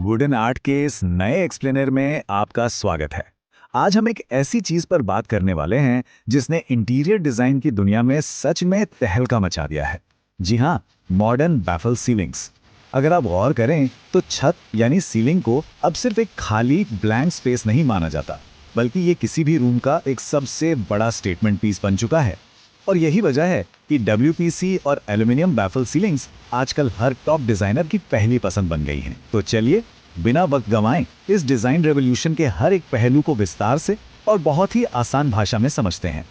Wooden art के इस नए एक्सप्लेनर में आपका स्वागत है। आज हम एक ऐसी चीज पर बात करने वाले हैं जिसने इंटीरियर डिजाइन की दुनिया में सच में तहलका मचा दिया है। जी हाँ, मॉडर्न बैफल सीलिंग्स। अगर आप गौर करें तो छत यानी सीलिंग को अब सिर्फ एक खाली ब्लैंक स्पेस नहीं माना जाता, बल्कि ये किसी भी रूम का एक सबसे बड़ा स्टेटमेंट पीस बन चुका है। और यही वजह है कि WPC और एल्यूमिनियम बैफल सीलिंग्स आजकल हर टॉप डिजाइनर की पहली पसंद बन गई हैं। तो चलिए बिना वक्त गंवाएं इस डिजाइन रेवोल्यूशन के हर एक पहलू को विस्तार से और बहुत ही आसान भाषा में समझते हैं।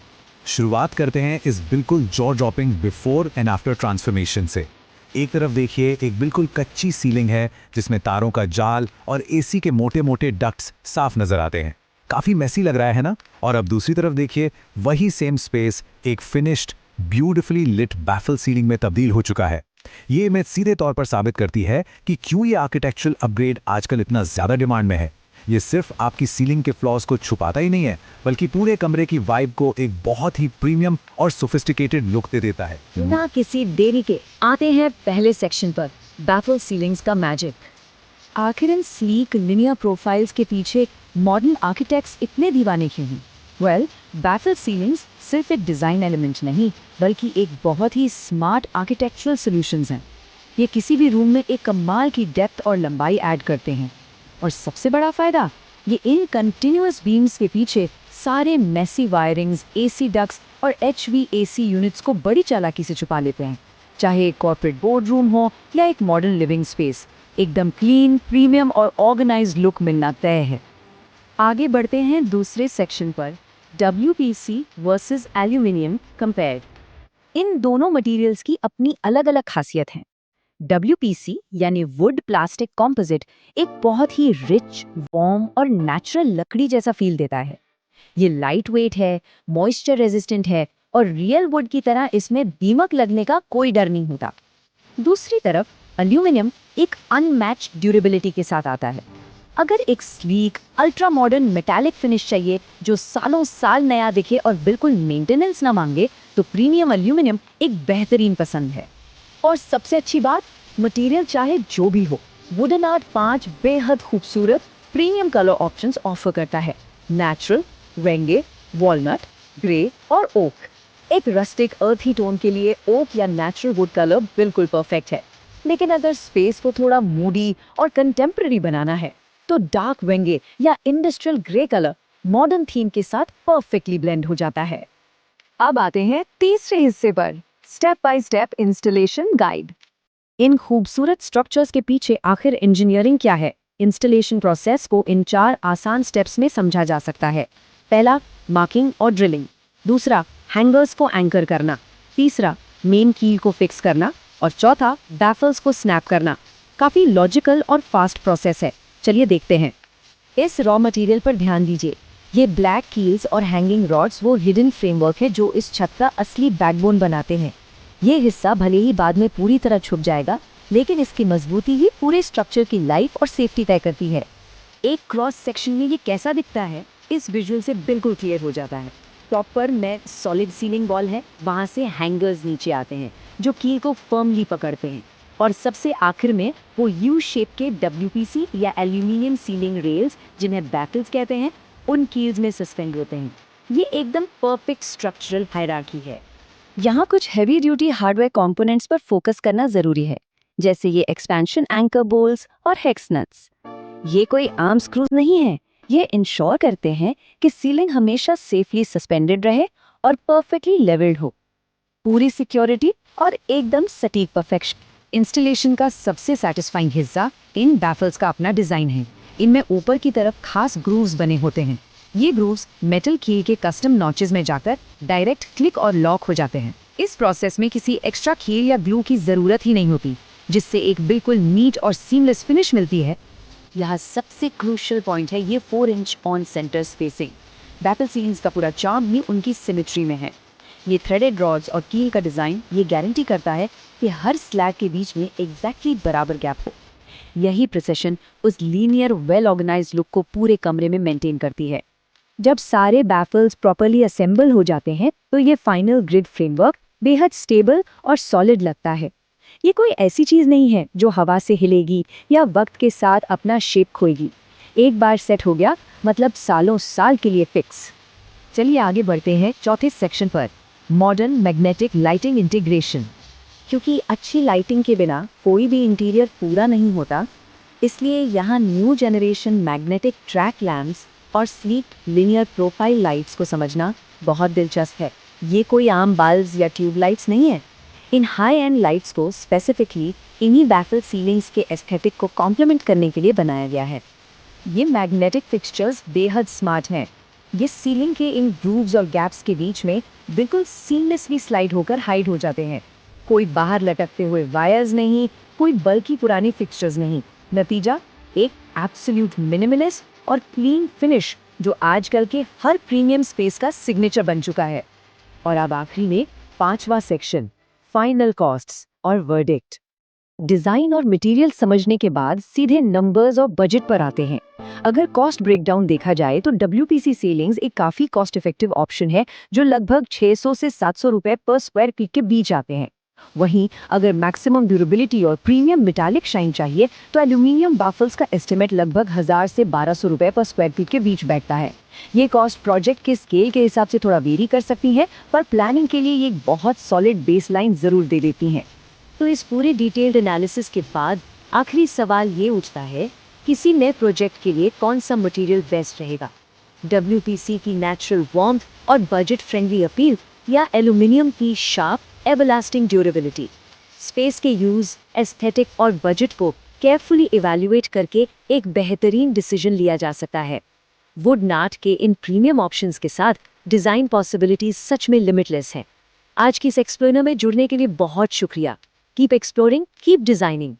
शुरुआत करते हैं इस बिल्कुल jaw dropping before and after transformation से। एक तरफ देखिए, एक बिल्कुल कच्ची सीलिंग है जिसमें तारों का जाल और एसी के मोटे मोटे डक्ट्स साफ नजर आते हैं। काफी मेसी लग रहा है ना। और अब दूसरी तरफ देखिए, वही सेम स्पेस एक finished beautifully lit baffle ceiling में तब्दील हो चुका है। ये इमेज सीधे तौर पर साबित करती है कि क्यों ये आर्किटेक्चरल अपग्रेड आजकल इतना ज्यादा डिमांड में है। ये सिर्फ आपकी सीलिंग के फ्लॉज को छुपाता ही नहीं है, बल्कि पूरे कमरे की वाइब को एक बहुत ही प्रीमियम और सोफिस्टिकेटेड लुक दे देता है। बिना किसी देरी के आते हैं पहले सेक्शन पर, बैफल सीलिंग्स का मैजिक। आखिर इन स्लीक लिनियर प्रोफाइल्स के पीछे मॉडर्न आर्किटेक्ट्स इतने दीवाने क्यों हैं? वेल, बैफल सीलिंग्स सिर्फ एक डिज़ाइन एलिमेंट नहीं, बल्कि एक बहुत ही स्मार्ट आर्किटेक्चरल सॉल्यूशंस हैं। ये किसी भी रूम में एक कमाल की डेप्थ और लंबाई ऐड करते हैं। और सबसे बड़ा फ़ायदा, ये इन कंटिन्यूअस बीम्स के पीछे सारे मेसी वायरिंग्स, एसी डक्ट्स और HVAC यूनिट्स को बड़ी चालाकी से छुपा लेते हैं। चाहे एक कॉर्पोरेट बोर्ड रूम हो या एक मॉडर्न लिविंग स्पेस, एकदम क्लीन, प्रीमियम और ऑर्गेनाइज्ड लुक मिलना तय है। आगे बढ़ते हैं दूसरे सेक्शन पर, WPC वर्सेस एल्यूमिनियम कंपेयर्ड। इन दोनों मटेरियल्स की अपनी अलग अलग खासियत है। WPC यानी वुड प्लास्टिक कॉम्पोजिट एक बहुत ही रिच, वार्म और नेचुरल लकड़ी जैसा फील देता है। ये लाइट वेट है, मॉइस्चर रेजिस्टेंट है और रियल वुड की तरह इसमें दीमक लगने का कोई डर नहीं होता। दूसरी तरफ एल्यूमिनियम एक अनमैच्ड ड्यूरेबिलिटी के साथ आता है। अगर एक sleek, ultra modern metallic finish चाहिए जो सालों साल नया दिखे और बिल्कुल मेंटेनेंस ना मांगे, तो प्रीमियम एल्यूमिनियम एक बेहतरीन पसंद है। और सबसे अच्छी बात, मटेरियल चाहे जो भी हो, वुडन आर्ट 5 बेहद खूबसूरत प्रीमियम कलर ऑप्शंस ऑफर करता है। नेचुरल, रेंगे, वॉलनट, ग्रे और ओक। एक रस्टिक अर्थी टोन के लिए ओक या नेचुरल वुड कलर बिल्कुल परफेक्ट है। लेकिन अगर स्पेस को थोड़ा मूडी और कंटेम्पररी बनाना है, तो डार्क वेंगे या industrial grey colour modern theme के साथ परफेक्टली ब्लेंड हो जाता है। अब आते हैं तीसरे हिस्से पर, step by step installation guide. इन खूबसूरत स्ट्रक्चर्स के पीछे आखिर इंजीनियरिंग क्या है? इंस्टॉलेशन प्रोसेस को इन 4 आसान स्टेप्स में समझा जा सकता है। पहला, मार्किंग और ड्रिलिंग। दूसरा, हैंगर्स को एंकर करना। तीसरा, मेन कील को फिक्स करना। और चौथा, बैफल्स को स्नैप करना। काफी लॉजिकल और फास्ट प्रोसेस है। चलिए देखते हैं। इस रॉ मटेरियल पर ध्यान दीजिए। ये ब्लैक कील्स और हैंगिंग रॉड्स वो हिडन फ्रेमवर्क है जो इस छत का असली बैकबोन बनाते हैं। ये हिस्सा भले ही बाद में पूरी तरह छुप जाएगा, लेकिन इसकी मजबूती ही पूरे स्ट्रक्चर की लाइफ और सेफ्टी तय करती है। एक क्रॉस सेक्शन में ये कैसा दिखता है, इस विजुअल से बिल्कुल क्लियर हो जाता है। टॉप पर में सॉलिड सीलिंग वॉल है, वहाँ से हैंगर्स नीचे आते हैं जो कील को फर्मली पकड़ते हैं। और सबसे आखिर में वो यू शेप के WPC या एल्यूमिनियम सीलिंग रेल्स, जिन्हें बैफल्स कहते हैं, उन कील्स में सस्पेंड होते हैं। ये एकदम परफेक्ट स्ट्रक्चरल हायरार्की है। यहाँ कुछ हैवी ड्यूटी हार्डवेयर कंपोनेंट्स पर फोकस करना जरूरी है, जैसे ये एक्सपेंशन एंकर बोल्ट्स और हेक्स नट्स। ये कोई आम स्क्रूज नहीं है। ये इंश्योर करते हैं कि सीलिंग हमेशा सेफली सस्पेंडेड रहे और परफेक्टली लेवल्ड हो। पूरी सिक्योरिटी और एकदम सटीक परफेक्शन। इंस्टॉलेशन का सबसे सेटिस्फाइंग हिस्सा इन बैफल्स का अपना डिजाइन है। इनमें ऊपर की तरफ खास ग्रूव्स बने होते हैं। ये ग्रूव्स मेटल कील के कस्टम नॉचेस में जाकर डायरेक्ट क्लिक और लॉक हो जाते हैं। इस प्रोसेस में किसी एक्स्ट्रा कील या ग्लू की जरूरत ही नहीं होती, जिससे एक बिल्कुल नीट और सीमलेस फिनिश मिलती है। यहाँ सबसे क्रूशियल पॉइंट है ये 4 inch on centre spacing. Baffle ceilings का पूरा चार्म ही उनकी सिमेट्री में है। ये थ्रेडेड रॉड्स और कील का डिजाइन ये गारंटी करता है कि हर स्लैग के बीच में एग्जैक्टली बराबर गैप हो। यही प्रिसिशन उस लीनियर वेल ऑर्गेनाइज्ड लुक को पूरे कमरे में मेंटेन करती है। जब सारे बैफल्स प्रॉपर्ली असेंबल हो जाते हैं, तो ये फाइनल ग्रिड फ्रेमवर्क बेहद स्टेबल और सॉलिड लगता है। ये कोई ऐसी चीज़ नहीं है जो हवा से हिलेगी या वक्त के साथ अपना शेप खोएगी। एक बार सेट हो गया मतलब सालों साल के लिए फिक्स। चलिए आगे बढ़ते हैं चौथे सेक्शन पर, मॉडर्न मैग्नेटिक लाइटिंग इंटीग्रेशन। क्योंकि अच्छी लाइटिंग के बिना कोई भी इंटीरियर पूरा नहीं होता, इसलिए यहाँ new generation magnetic track lamps और स्लीक लिनियर प्रोफाइल लाइट्स को समझना बहुत दिलचस्प है। ये कोई आम बल्ब्स या ट्यूब लाइट्स नहीं है। इन हाई एंड लाइट्स को स्पेसिफिकली इन्हीं बैफल सीलिंग्स के एस्थेटिक को कॉम्प्लीमेंट करने के लिए बनाया गया है। ये मैग्नेटिक फिक्सचर्स बेहद स्मार्ट हैं। ये सीलिंग के इन ग्रूव्स और गैप्स के बीच में बिल्कुल सीमलेसली स्लाइड होकर हाइड हो जाते हैं। कोई बाहर लटकते हुए वायर्स नहीं, कोई बल्कि पुरानी फिक्सचर्स नहीं। नतीजा एक एब्सोल्यूट मिनिमलिस्ट और क्लीन फिनिश जो आजकल के हर प्रीमियम स्पेस का सिग्नेचर बन चुका है। और अब आखिरी में पांचवा सेक्शन, फाइनल कॉस्ट्स और वर्डिक्ट। डिजाइन और मटेरियल समझने के बाद सीधे नंबर्स और बजट पर आते हैं। अगर कॉस्ट ब्रेकडाउन देखा जाए तो WPC सीलिंग्स एक काफी कॉस्ट इफेक्टिव ऑप्शन है जो लगभग 600 से 700 रुपए पर स्क्वायर फीट के बीच आते हैं। वहीं अगर मैक्सिमम ड्यूरेबिलिटी और प्रीमियम मेटालिक शाइन चाहिए तो एल्यूमिनियम बाफल्स का एस्टिमेट लगभग 1000 से 1200 रुपए पर स्क्वायर फीट के बीच बैठता है। ये कॉस्ट प्रोजेक्ट के स्केल के हिसाब से थोड़ा वेरी कर सकती है, पर प्लानिंग के लिए ये एक बहुत सॉलिड बेसलाइन जरूर दे देती हैं। तो इस पूरे डिटेल्ड एनालिसिस के बाद आखिरी सवाल ये उठता है, किसी नए प्रोजेक्ट के लिए कौन सा मटेरियल बेस्ट रहेगा? WPC की नेचुरल वार्मथ और बजट फ्रेंडली अपील या एल्यूमिनियम की शार्प एवरलास्टिंग ड्यूरेबिलिटी? स्पेस के यूज, एस्थेटिक और बजट को केयरफुली इवैल्यूएट करके एक बेहतरीन डिसीजन लिया जा सकता है। वुड नाट के इन प्रीमियम ऑप्शंस के साथ डिजाइन पॉसिबिलिटीज सच में लिमिटलेस हैं। आज की इस एक्सप्लोरर में जुड़ने के लिए बहुत शुक्रिया। Keep exploring, keep designing.